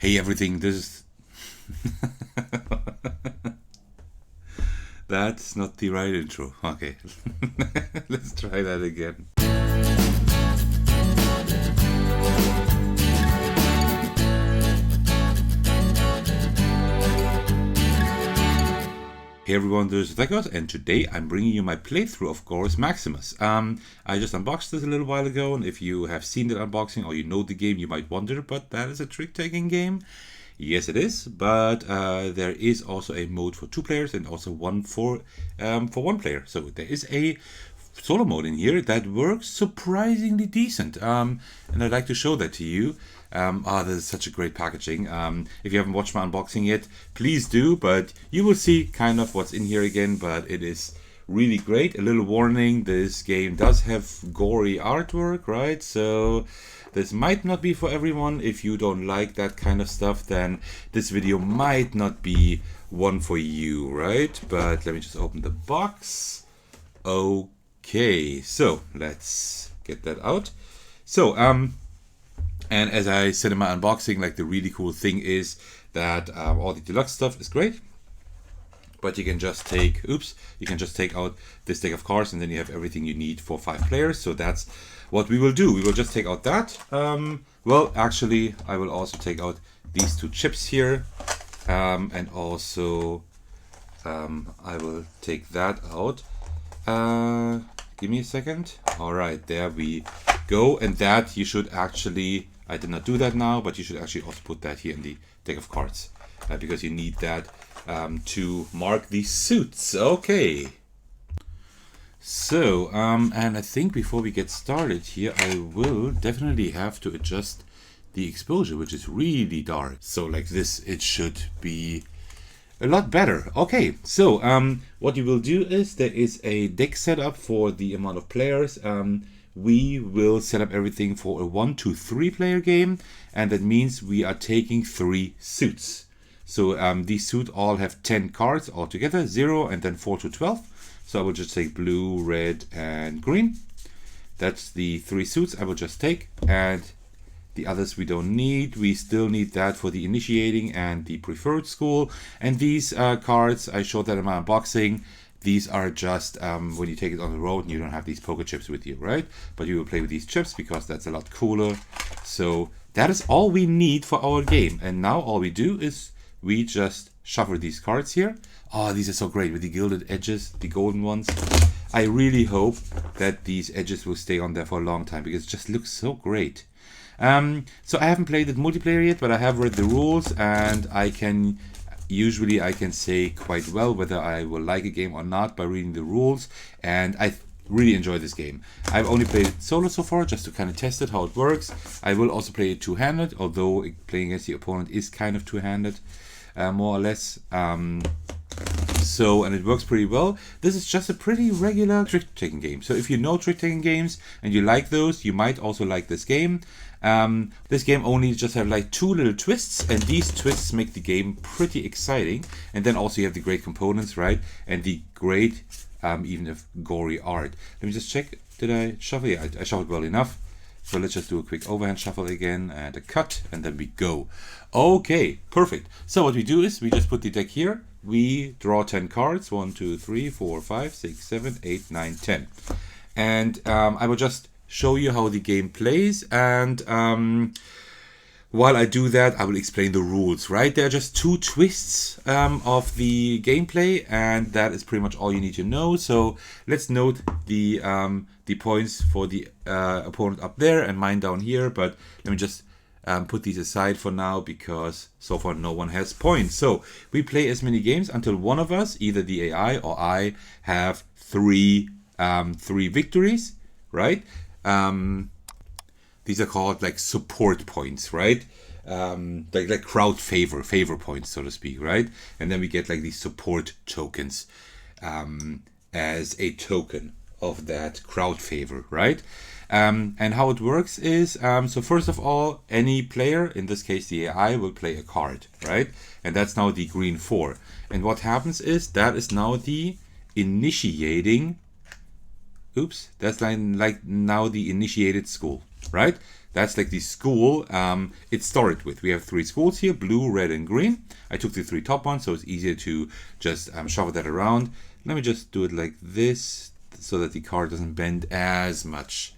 Hey everything, this is... That's not the right intro. Okay, let's try that again. Hey everyone, this is Thecos, and today I'm bringing you my playthrough of Gorus Maximus. I just unboxed this a little while ago, and if you have seen that unboxing or you know the game, you might wonder, but that is a trick-taking game? Yes, it is, but there is also a mode for 2 players and also one for 1 player. So there is a solo mode in here that works surprisingly decent, and I'd like to show that to you. This is such a great packaging. If you haven't watched my unboxing yet, please do, but you will see kind of what's in here again, but it is really great. A little warning, this game does have gory artwork, right? So this might not be for everyone. If you don't like that kind of stuff, then this video might not be one for you, right? But let me just open the box. Okay, so let's get that out. So, and as I said in my unboxing, like the really cool thing is that all the deluxe stuff is great, but you can just take, you can just take out this deck of cards and then you have everything you need for 5 players. So that's what we will do. We will just take out that. Well, actually, I will also take out these 2 chips here, and also I will take that out. Give me a second. All right, there we go. And that you should actually, I did not do that now, but you should actually also put that here in the deck of cards, because you need that to mark these suits. Okay. So, and I think before we get started here, I will definitely have to adjust the exposure, which is really dark. So like this, it should be a lot better. Okay, so what you will do is there is a deck setup for the amount of players. We will set up everything for a 1 to 3 player game, and that means we are taking 3 suits. So these suits all have 10 cards altogether, 0 and then 4 to 12. So I will just take blue, red, and green. That's the 3 suits I will just take, and the others we don't need. We still need that for the initiating and the preferred school. And these cards, I showed that in my unboxing. These are just when you take it on the road and you don't have these poker chips with you, right? But you will play with these chips because that's a lot cooler. So that is all we need for our game. And now all we do is we just shuffle these cards here. Oh, these are so great with the gilded edges, the golden ones. I really hope that these edges will stay on there for a long time because it just looks so great. So I haven't played it multiplayer yet, but I have read the rules, and I can say quite well whether I will like a game or not by reading the rules, and I really enjoy this game. I've only played it solo so far, just to kind of test it, how it works. I will also play it two-handed, although playing against the opponent is kind of two-handed, more or less. So, and it works pretty well. This is just a pretty regular trick-taking game. So if you know trick-taking games and you like those, you might also like this game. This game only just have like 2 little twists, and these twists make the game pretty exciting. And then also you have the great components, right? And the great, even if gory art. Let me just check. Did I shuffle? Yeah, I shuffled well enough. So let's just do a quick overhand shuffle again and a cut, and then we go. Okay, perfect. So what we do is we just put the deck here. We draw 10 cards. 1, 2, 3, 4, 5, 6, 7, 8, 9, 10. And I will just show you how the game plays, and while I do that, I will explain the rules, right? There are just 2 twists of the gameplay, and that is pretty much all you need to know. So let's note the points for the opponent up there and mine down here, but let me just put these aside for now because so far no one has points. So we play as many games until one of us, either the AI or I, have 3 victories, right? These are called like support points, right? Like crowd favor points, so to speak, right? And then we get like these support tokens as a token of that crowd favor, right? And how it works is, so first of all, any player, in this case the AI, will play a card, right? And that's now the green 4. And what happens is that is now the initiating, that's like now the initiated school, right? that's like the school it started with. We have 3 schools here, blue, red, and green. I took the 3 top ones, so it's easier to just shuffle that around. Let me just do it like this, so that the card doesn't bend as much,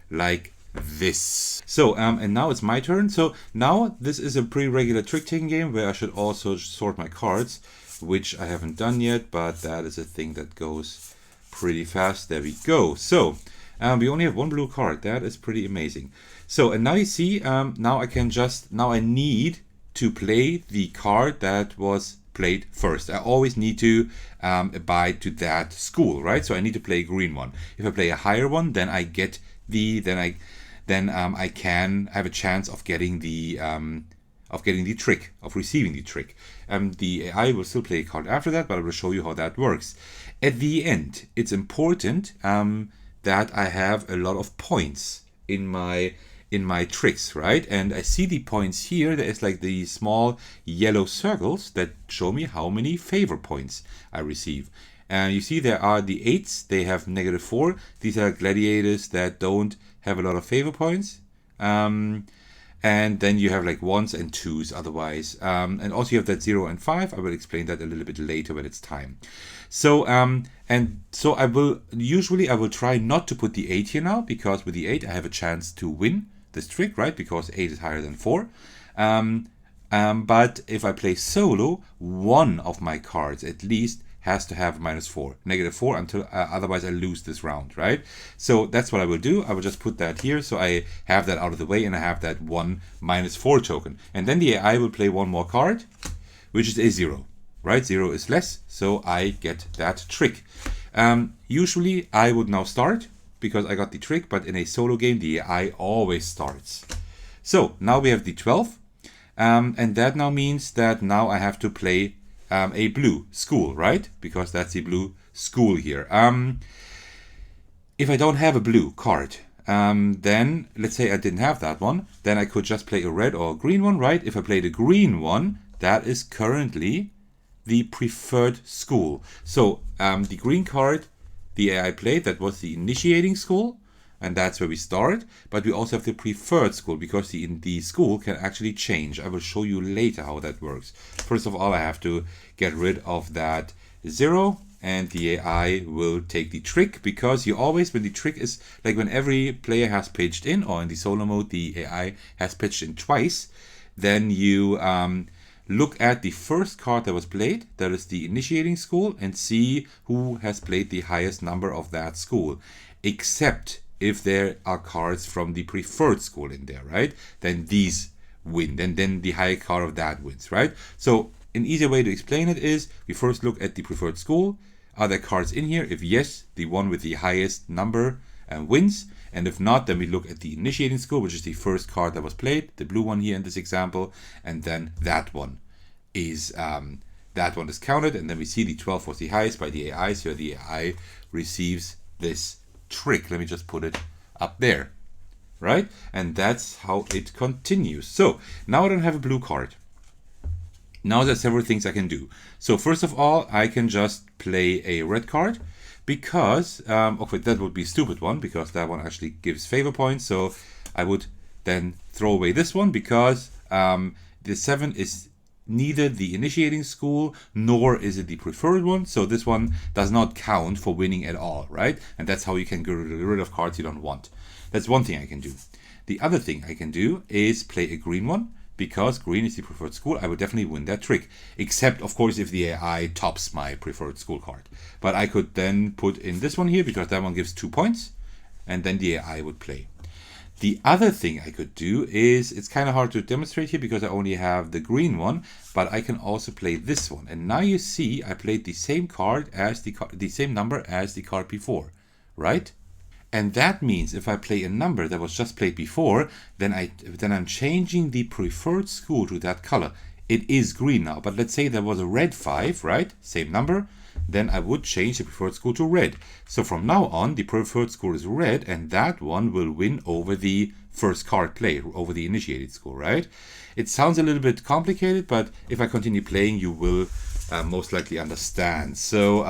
like this. So and now it's my turn. So now this is a pretty regular trick-taking game where I should also sort my cards, which I haven't done yet, but that is a thing that goes pretty fast. There we go. So we only have 1 blue card. That is pretty amazing. So, and now you see, now I need to play the card that was played first. I always need to abide to that school, right? So I need to play a green one. If I play a higher one, then I get I can have a chance of getting the trick, of receiving the trick. The AI will still play a card after that, but I will show you how that works. At the end, it's important that I have a lot of points in my tricks, right? And I see the points here. There is like the small yellow circles that show me how many favor points I receive. And you see there are the 8s, they have -4. These are gladiators that don't have a lot of favor points. And then you have like 1s and 2s otherwise. And also you have that 0 and 5. I will explain that a little bit later when it's time. So I will try not to put the 8 here now, because with the 8 I have a chance to win this trick, right? Because 8 is higher than 4. But if I play solo, one of my cards at least has to have -4, -4 until otherwise I lose this round, right? So that's what I will do. I will just put that here so I have that out of the way, and I have that 1 -4 token. And then the AI will play 1 more card, which is a 0, right? 0 is less, so I get that trick. Usually I would now start because I got the trick, but in a solo game the AI always starts. So now we have the 12, and that now means that now I have to play a blue school, right? Because that's the blue school here. If I don't have a blue card, then let's say I didn't have that one, then I could just play a red or a green one, right? If I play the green one, that is currently the preferred school. So the green card the AI played, that was the initiating school, and that's where we start. But we also have the preferred school, because the school can actually change. I will show you later how that works. First of all, I have to get rid of that 0, and the AI will take the trick, because you always, when the trick is, like when every player has pitched in, or in the solo mode, the AI has pitched in twice, then you look at the first card that was played, that is the initiating school, and see who has played the highest number of that school. Except if there are cards from the preferred school in there, right? Then these win. Then the higher card of that wins, right? So an easier way to explain it is, we first look at the preferred school. Are there cards in here? If yes, the one with the highest number wins. And if not, then we look at the initiating school, which is the first card that was played, the blue one here in this example, and then that one is counted, and then we see the 12 was the highest by the AI, so the AI receives this trick. Let me just put it up there, right? And that's how it continues. So now I don't have a blue card. Now there's several things I can do. So first of all, I can just play a red card, because okay, that would be a stupid one, because that one actually gives favor points. So I would then throw away this one, because the 7 is neither the initiating school nor is it the preferred one, so this one does not count for winning at all, right? And that's how you can get rid of cards you don't want. That's one thing I can do. The other thing I can do is play a green one, because green is the preferred school. I would definitely win that trick, except of course if the AI tops my preferred school card. But I could then put in this one here, because that one gives 2 points, and then the AI would play. The other thing I could do is, it's kind of hard to demonstrate here because I only have the green one, but I can also play this one. And now you see I played the same card as the same number as the card before, right? And that means if I play a number that was just played before, then I'm changing the preferred school to that color. It is green now, but let's say there was a red 5, right? Same number. Then I would change the preferred school to red. So from now on, the preferred school is red, and that one will win over the first card played, over the initiated school, right? It sounds a little bit complicated, but if I continue playing, you will most likely understand. So,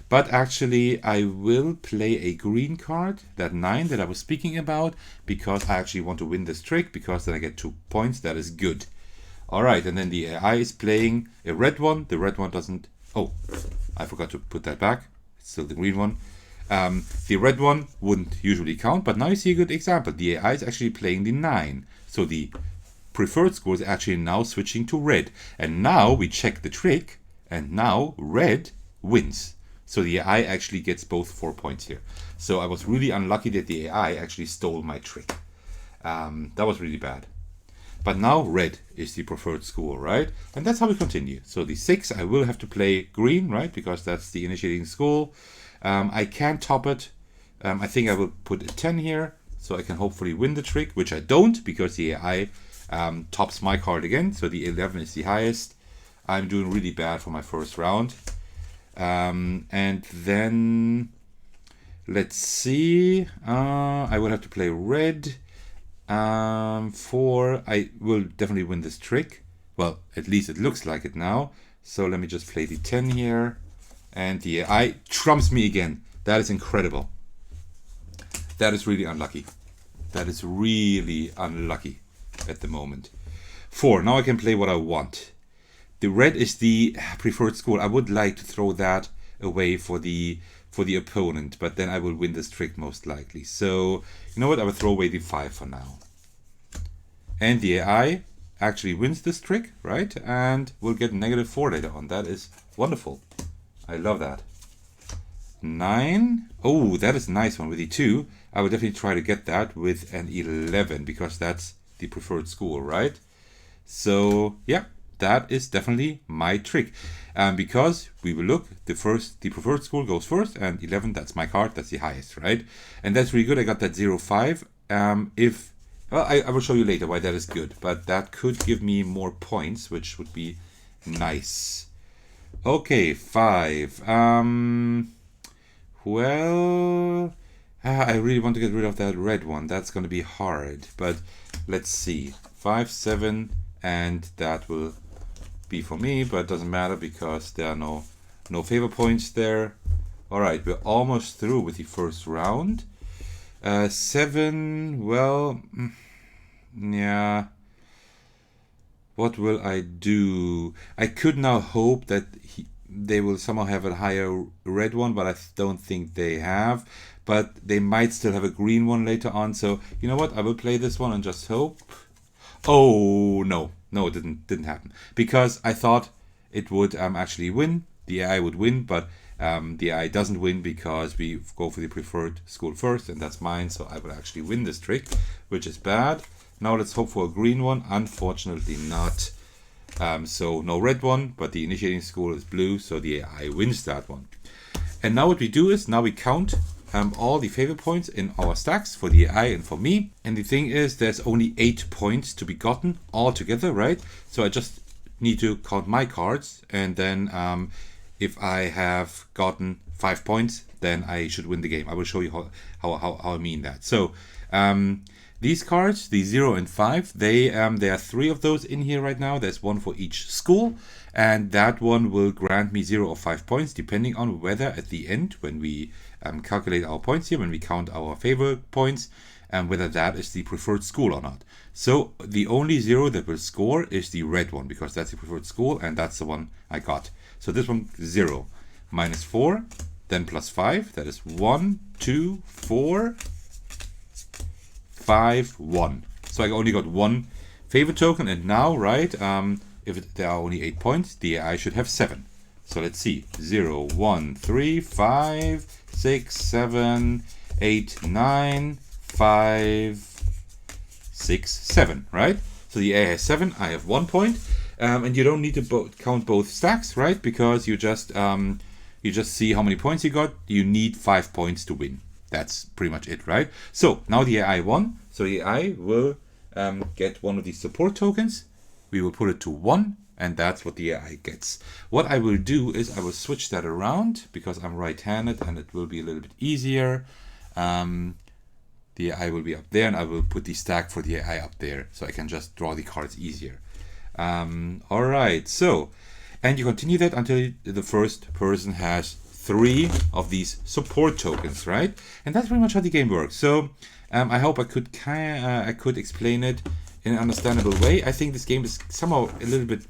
But actually, I will play a green card, that 9 that I was speaking about, because I actually want to win this trick, because then I get 2 points. That is good. All right, and then the AI is playing a red one. The red one doesn't... Oh, I forgot to put that back. It's still the green one. The red one wouldn't usually count, but now you see a good example. The AI is actually playing the 9. So the preferred score is actually now switching to red. And now we check the trick, and now red wins. So the AI actually gets both 4 points here. So I was really unlucky that the AI actually stole my trick. That was really bad. But now red is the preferred score, right? And that's how we continue. So the 6, I will have to play green, right? Because that's the initiating score. I can top it. I think I will put a 10 here, so I can hopefully win the trick, which I don't, because the AI tops my card again. So the 11 is the highest. I'm doing really bad for my first round. And then, let's see. I will have to play red. 4, I will definitely win this trick. Well, at least it looks like it now. So let me just play the 10 here. And the AI trumps me again. That is incredible. That is really unlucky. That is really unlucky at the moment. 4, now I can play what I want. The red is the preferred score. I would like to throw that away for the opponent, but then I will win this trick most likely. So, you know what? I will throw away the 5 for now. And the AI actually wins this trick, right? And we'll get -4 later on. That is wonderful. I love that. 9. Oh, that is a nice one with the 2. I would definitely try to get that with an 11, because that's the preferred score, right? So, yeah. That is definitely my trick, because we will look, the preferred score goes first, and 11, that's my card, that's the highest, right? And that's really good. I got that 0.5. Well, I will show you later why that is good, but that could give me more points, which would be nice. Okay, 5. Well, I really want to get rid of that red one. That's going to be hard, but let's see. 5, 7, and that will be for me, but it doesn't matter because there are no favor points there. All right, we're almost through with the first round. 7, well, yeah. What will I do? I could now hope that they will somehow have a higher red one, but I don't think they have. But they might still have a green one later on. So, you know what? I will play this one and just hope. Oh, no. No, it didn't happen. Because I thought it would actually win. The AI would win, but the AI doesn't win because we go for the preferred school first, and that's mine. So I will actually win this trick, which is bad. Now let's hope for a green one. Unfortunately not. So no red one, but the initiating school is blue, so the AI wins that one. And now what we do is, now we count all the favor points in our stacks for the AI and for me. And the thing is, there's only 8 points to be gotten all together, right? So I just need to count my cards, and then if I have gotten 5 points, then I should win the game. I will show you how I mean that. So these cards, the 0 and 5, there are 3 of those in here right now. There's 1 for each school, and that one will grant me 0 or 5 points, depending on whether at the end, when we calculate our points here, when we count our favor points, and whether that is the preferred school or not. So the only 0 that will score is the red one, because that's the preferred school, and that's the one I got. So this one, 0. -4, then +5, that is 1, 2, 4, 5, 1. So I only got 1 favor token, and now, right, if there are only 8 points, the AI should have 7. So let's see, 0, 1, 3, 5, 6, 7, 8, 9, 5, 6, 7, right? So the AI has 7, I have 1 point, and you don't need to count both stacks, right? Because you just see how many points you got. You need 5 points to win. That's pretty much it, right? So now the AI won. So the AI will get one of these support tokens. We will put it to 1, and that's what the AI gets. What I will do is I will switch that around, because I'm right-handed and it will be a little bit easier. The AI will be up there, and I will put the stack for the AI up there, so I can just draw the cards easier. All right, so, and you continue that until the first person has 3 of these support tokens, right? And that's pretty much how the game works. So I hope I could explain it in an understandable way. I think this game is somehow a little bit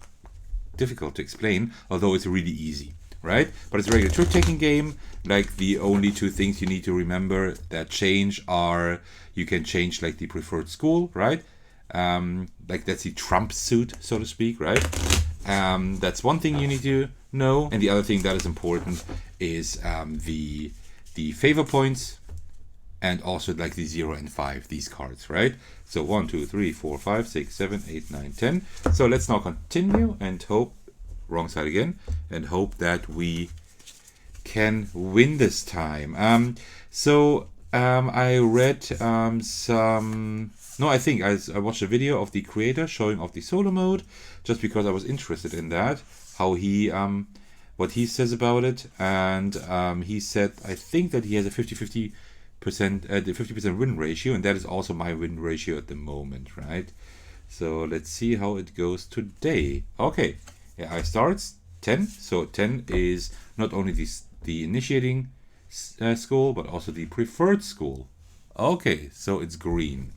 difficult to explain, although it's really easy, right? But it's a regular trick-taking game. Like, the only 2 things you need to remember that change are, you can change like the preferred school, right? Like, that's the trump suit, so to speak, right? That's one thing you need to know. And the other thing that is important is the favor points, and also like the 0 and 5, these cards, right? So 1, 2, 3, 4, 5, 6, 7, 8, 9, 10. So let's now continue and hope, wrong side again, and hope that we can win this time. I read I think I watched a video of the creator showing off the solo mode, just because I was interested in that, how he what he says about it. And he said, I think that he has a 50% win ratio, and that is also my win ratio at the moment, right? So let's see how it goes today. Okay, yeah, I starts 10. So 10 is not only the initiating school, but also the preferred school. Okay, so it's green.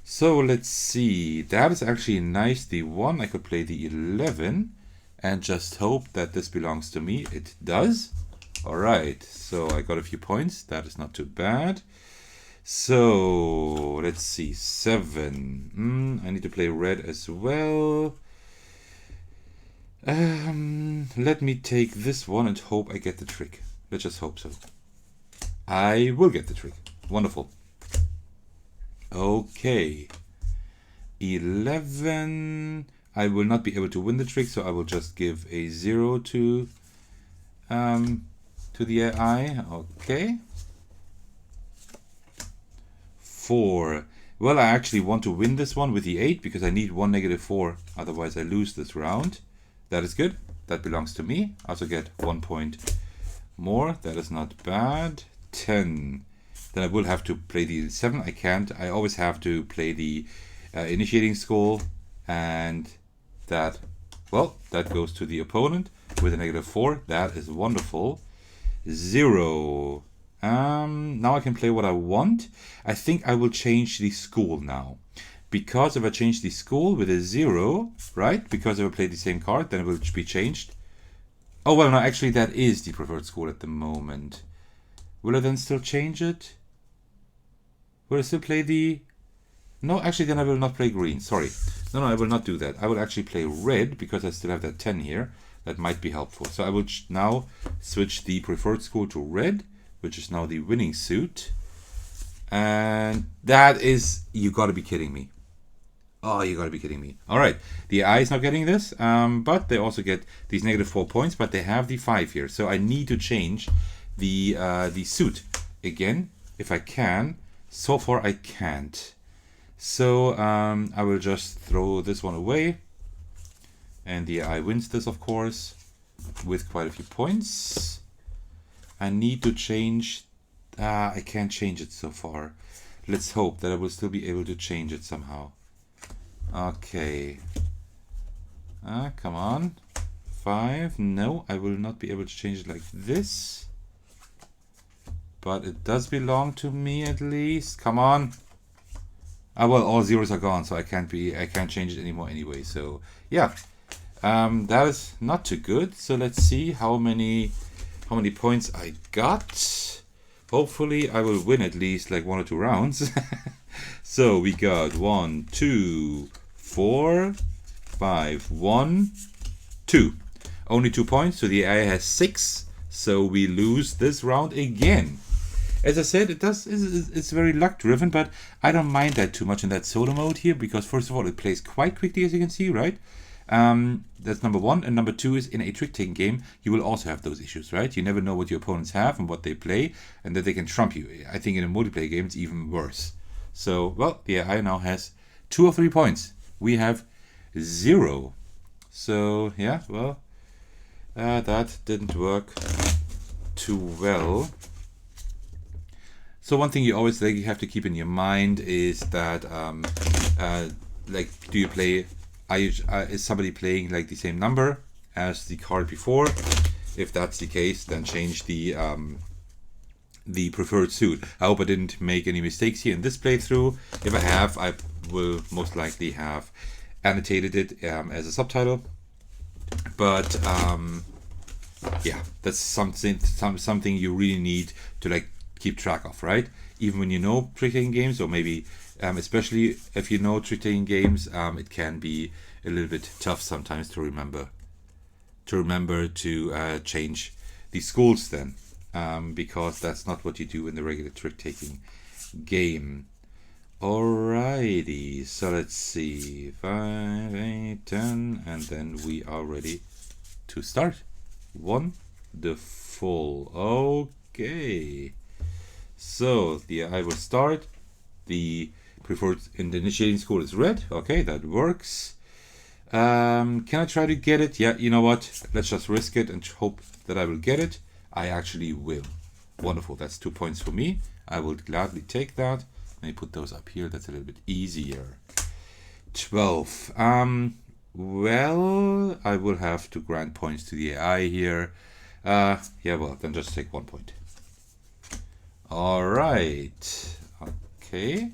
So let's see, that is actually nice. The 1, I could play the 11 and just hope that this belongs to me. It does. All right, so I got a few points. That is not too bad. So let's see, 7. I need to play red as well. Let me take this one and hope I get the trick. Let's just hope so. I will get the trick. Wonderful. Okay. 11. I will not be able to win the trick, so I will just give a 0 to the AI. Okay. 4. Well, I actually want to win this one with the 8 because I need 1 -4. Otherwise, I lose this round. That is good. That belongs to me. I also get 1 point more. That is not bad. 10. Then I will have to play the 7. I can't. I always have to play the initiating school, and that, well, that goes to the opponent with a -4. That is wonderful. 0. Now I can play what I want. I think I will change the school now. Because if I change the school with a 0, right? Because if I play the same card, then it will be changed. Oh, well, no, actually that is the preferred school at the moment. Will I then still change it? Will I still play the... No, actually then I will not play green. Sorry. No, I will not do that. I will actually play red because I still have that 10 here. That might be helpful. So I will now switch the preferred school to red, which is now the winning suit. And that is... You gotta be kidding me. Oh, you gotta be kidding me. All right, the AI is not getting this, but they also get these -4 points, but they have the 5 here. So I need to change the suit again, if I can. So far, I can't. So I will just throw this one away. And the AI wins this, of course, with quite a few points. I need to change... I can't change it so far. Let's hope that I will still be able to change it somehow. Okay. Come on. 5. No, I will not be able to change it like this. But it does belong to me at least. Come on. Well, all zeros are gone, so I can't change it anymore anyway. So yeah, that is not too good. So let's see how many points I got. Hopefully, I will win at least like 1 or 2 rounds. So we got 1, 2, 4, 5, 1, 2. Only 2 points, so the AI has 6. So we lose this round again. As I said, it's very luck driven, but I don't mind that too much in that solo mode here, because first of all, it plays quite quickly, as you can see, right? That's number 1. And number 2 is in a trick-taking game, you will also have those issues, right? You never know what your opponents have and what they play, and that they can trump you. I think in a multiplayer game, it's even worse. So, well, the AI now has 2 or 3 points. We have 0. So, yeah, well, that didn't work too well. So one thing you always have to keep in your mind is that, like, do you play? Is somebody playing like the same number as the card before? If that's the case, then change the preferred suit. I hope I didn't make any mistakes here in this playthrough. If I have, I will most likely have annotated it as a subtitle. But yeah, that's something you really need to like keep track of, right? Even when you know trick-taking games, or maybe especially if you know trick-taking games, it can be a little bit tough sometimes to remember to change the schools then, because that's not what you do in the regular trick-taking game. Alrighty, so let's see, 5, 8, 10, and then we are ready to start. Wonderful. Okay, so I will start. The preferred in the initiating school is red. Okay, that works. Can I try to get it? Yeah, you know what? Let's just risk it and hope that I will get it. I actually will. Wonderful. That's 2 points for me. I will gladly take that. Let me put those up here. That's a little bit easier. 12. Well, I will have to grant points to the AI here. Yeah, well, then just take 1 point. All right. Okay.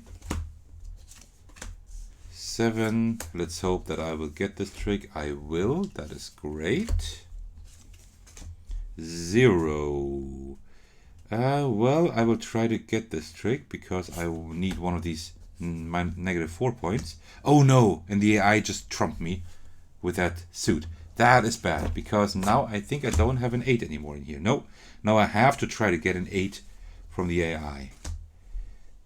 7. Let's hope that I will get this trick. I will. That is great. 0. Well, I will try to get this trick because I will need one of these -4 points. Oh no! And the AI just trumped me with that suit. That is bad because now I think I don't have an 8 anymore in here. No, now I have to try to get an 8 from the AI.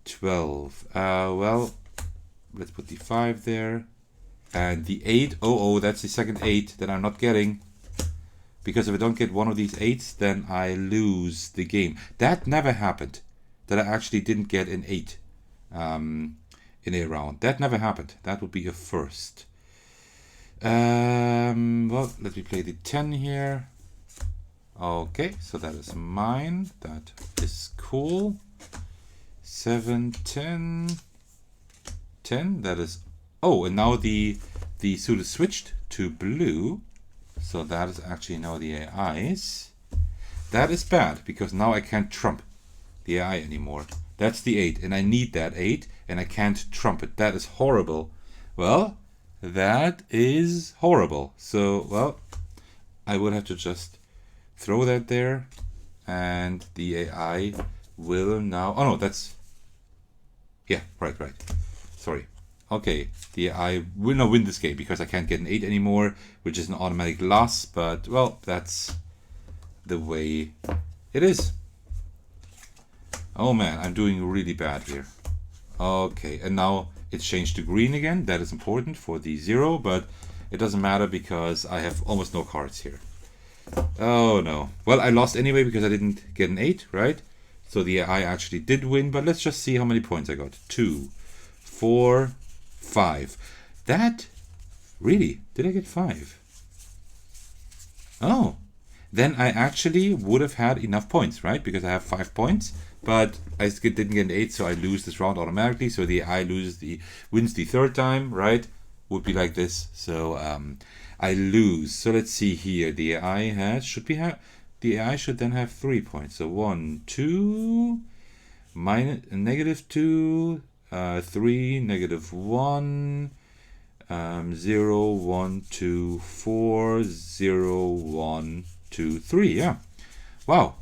12. Well, let's put the 5 there. And the 8. Oh, that's the second 8 that I'm not getting. Because if I don't get one of these 8s, then I lose the game. That never happened. That I actually didn't get an 8 in a round. That never happened. That would be a first. Well, let me play the 10 here. Okay, so that is mine. That is cool. 7, 10. 10, that is... Oh, and now the suit is switched to blue. So that is actually now the AI's. That is bad, because now I can't trump the AI anymore. That's the 8, and I need that 8, and I can't trump it. That is horrible. Well, that is horrible. So, well, I would have to just throw that there, and the AI will now... Oh, no, that's... Yeah, right. Sorry. Okay, the AI will not win this game because I can't get an 8 anymore, which is an automatic loss, but, well, that's the way it is. Oh man, I'm doing really bad here. Okay, and now it's changed to green again. That is important for the 0, but it doesn't matter because I have almost no cards here. Oh no. Well, I lost anyway because I didn't get an 8, right? So the AI actually did win, but let's just see how many points I got. 2, 4, 5. That, really, did I get 5? Oh, then I actually would have had enough points, right? Because I have 5 points, but I didn't get an 8, so I lose this round automatically. So the AI wins the third time, right? Would be like this. So I lose. So let's see here. The AI the AI should then have 3 points. So 1, 2, -2. 3, -1, 0, 1, 2, 4, 0, 1, 2, 3. Yeah. Wow.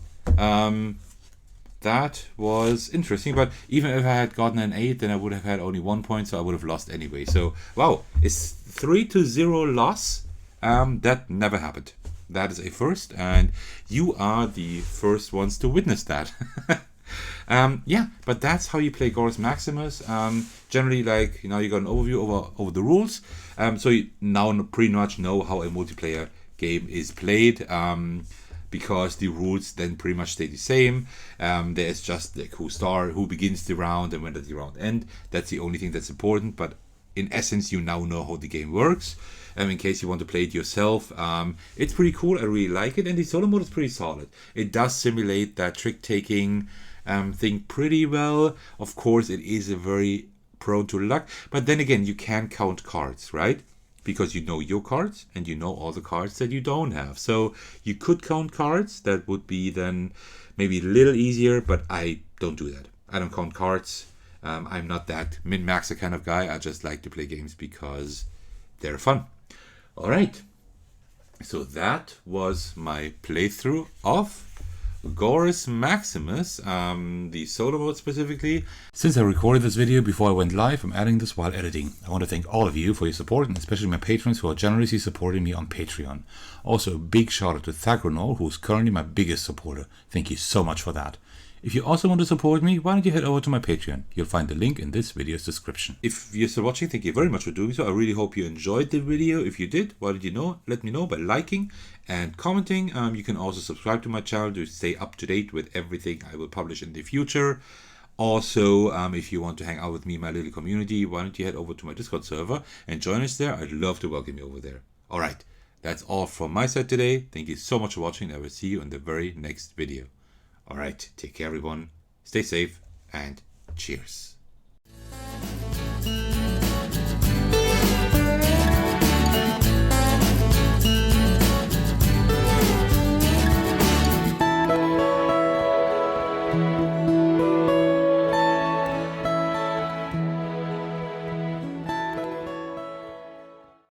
That was interesting. But even if I had gotten an 8, then I would have had only 1 point, so I would have lost anyway. So, wow. It's 3-0 loss. That never happened. That is a first, and you are the first ones to witness that. Yeah, but that's how you play Gorus Maximus. Generally, like, you know, you got an overview over the rules. So you now pretty much know how a multiplayer game is played, because the rules then pretty much stay the same. There's just like who begins the round and when does the round end. That's the only thing that's important. But in essence, you now know how the game works. In case you want to play it yourself, it's pretty cool. I really like it, and the solo mode is pretty solid. It does simulate that trick-taking thing pretty well. Of course, it is a very prone to luck, but then again, you can count cards, right? because you know your cards and you know all the cards that you don't have. So you could count cards. That would be then maybe a little easier, but I don't do that. I don't count cards. I'm not that min-maxer kind of guy. I just like to play games because they're fun. All right. So that was my playthrough of Gorus Maximus, the solo mode specifically. Since I recorded this video before I went live, I'm adding this while editing. I want to thank all of you for your support, and especially my patrons who are generously supporting me on Patreon. Also, a big shout out to Thecos, who is currently my biggest supporter. Thank you so much for that. If you also want to support me, why don't you head over to my Patreon? You'll find the link in this video's description. If you're still watching, thank you very much for doing so. I really hope you enjoyed the video. If you did, what did you know? Let me know by liking and commenting. You can also subscribe to my channel to stay up to date with everything I will publish in the future. Also, if you want to hang out with me in my little community, why don't you head over to my Discord server and join us there? I'd love to welcome you over there. All right, that's all from my side today. Thank you so much for watching. I will see you in the very next video. All right, take care, everyone. Stay safe and cheers.